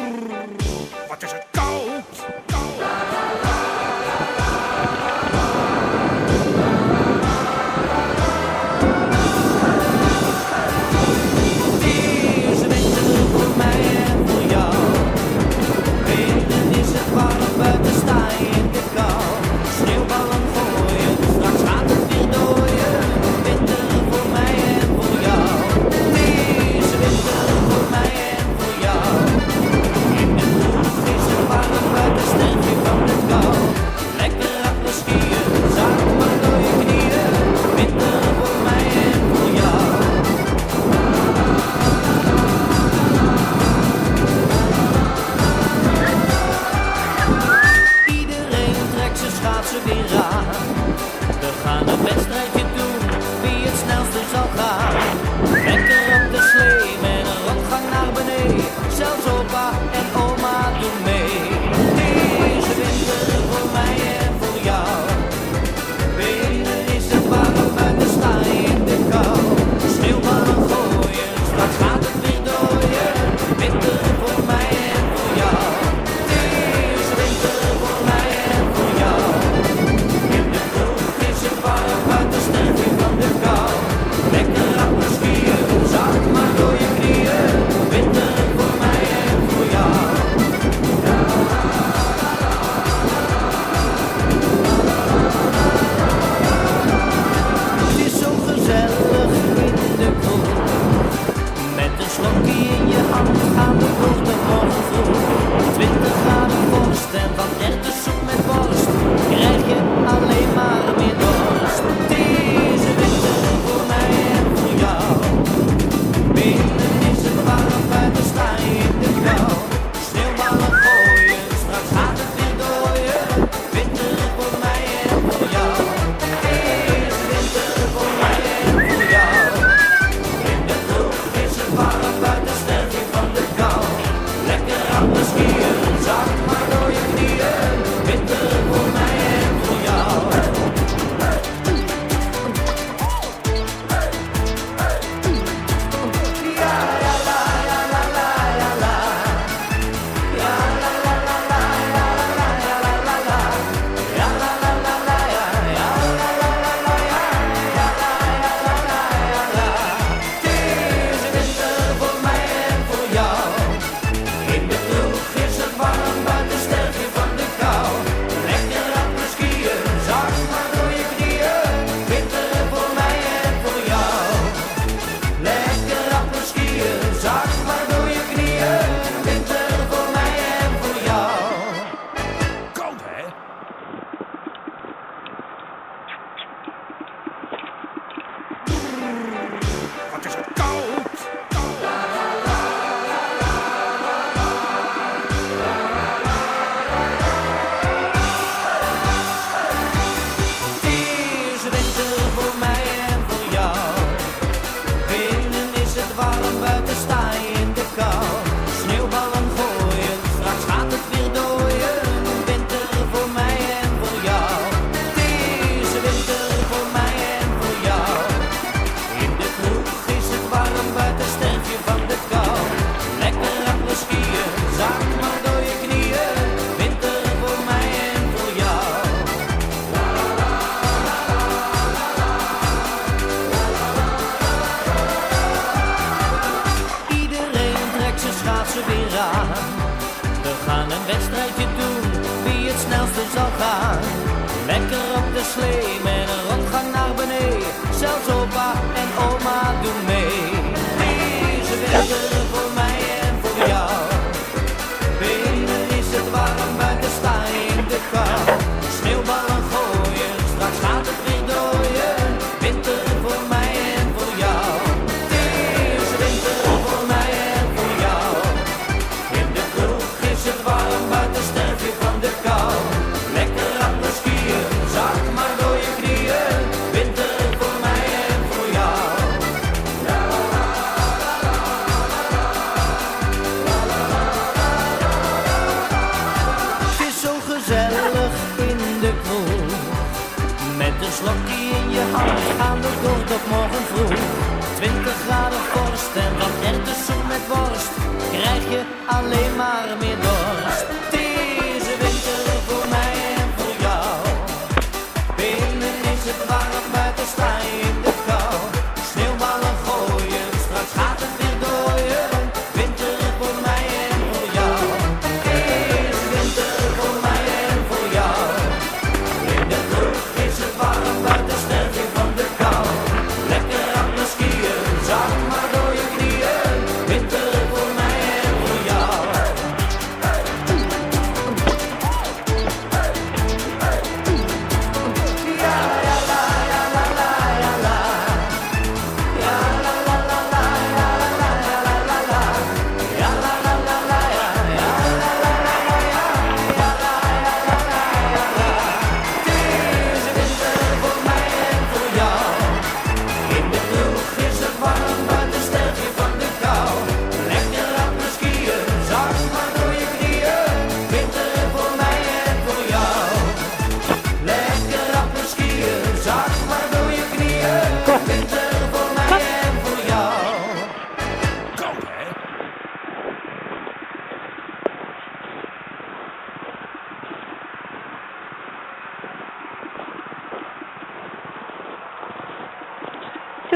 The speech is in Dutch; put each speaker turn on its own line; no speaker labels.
Wat is het koud?
Deze winter voor mij en voor jou. Binnen is het warm, buiten sta je in de kou. Sneeuwballen gooien, straks gaat het weer dooien. Winter voor mij en voor jou. Deze winter voor mij en voor jou. In de kroeg is het warm, buiten sterf je van de kou. Lekker achter skiën, zak maar door je knieën. Winter voor mij en voor jou. Iedereen trekt zijn schaatsen weer aan. We gaan een wedstrijdje doen, wie het snelste zal gaan. Lekker op de slee met een rotgang naar beneden. Zelfs opa en oma doen mee. Deze winter voor mij en voor jou. Binnen is het warm, buiten sta je in de kou. Sneeuwballen gooien, straks gaat het weer dooien. Winter voor mij en voor jou. Deze winter voor mij en voor jou. In de kroeg is het warm, buiten sterf je van de kou. Lekker achter skiën, zak maar door je knieën. Winter voor mij en voor jou. Het is zo gezellig in de kroeg. Met een slokje in je hand gaan we door de morgen vroeg. 20 graden vorst en van erwtensoep met worst. Krijg je alleen maar meer dorst. Deze winter voor mij en voor jou. Binnen is het warm, buiten sta je in de kou. Sneeuwballen gooien, straks gaat het weer dooien. Winter voor mij en voor jou. Deze winter voor mij en voor jou. In de kroeg is het warm, buiten sterf je van de kou. Lekker achter skiën, zak maar door je knieën. Winter voor mij en voor jou. Ja, ja, la, ja, la, la, ja, la. Ja, la, la, la, la, ja, la, la, ja, la, la, la. Ja, la, la, la, la, ja, ja, la, la, la, la, ja, ja, la, ja, la, la, ja, la. Deze winter voor mij en voor jou. In de kroeg is het warm, buiten sterf je van de kou. Lekker achter skiën, zak maar door je knieën. Winter voor mij en voor jou. Lekker achter skiën, zak maar door je knieën. Winter voor mij en voor jou.
Koud, hè? Wat is het koud?
Deze winter voor mij en voor jou. Binnen is het warm, buiten sta je in de kou. Sneeuwballen gooien, straks gaat het weer dooien. Winter voor mij en voor jou. Deze winter voor mij en voor jou. In de kroeg is het warm, buiten sterf je van de kou. Lekker achter skiën, zak maar door je knieën. Winter voor mij en voor jou. Iedereen trekt zijn schaatsen weer aan. We gaan een wedstrijdje doen, wie het snelste zal gaan. Lekker op de slee met een rotgang naar beneden. Zelfs opa en oma doen mee. Deze winter voor mij en voor jou. Binnen is het warm, buiten sta je in de kou. Sneeuwballen gooien, straks gaat het weer dooien. Winter voor mij en voor jou. Deze winter voor mij en voor jou. In de kroeg is het warm, buiten sterf je van de kou. Lekker achter skiën, zak maar door je knieën. Winter voor mij en voor jou. Het is zo gezellig in de kroeg. Met een slokje in je hand gaan we door tot morgen vroeg. 20 graden vorst en wat erwtensoep met worst. Krijg je alleen maar meer dood.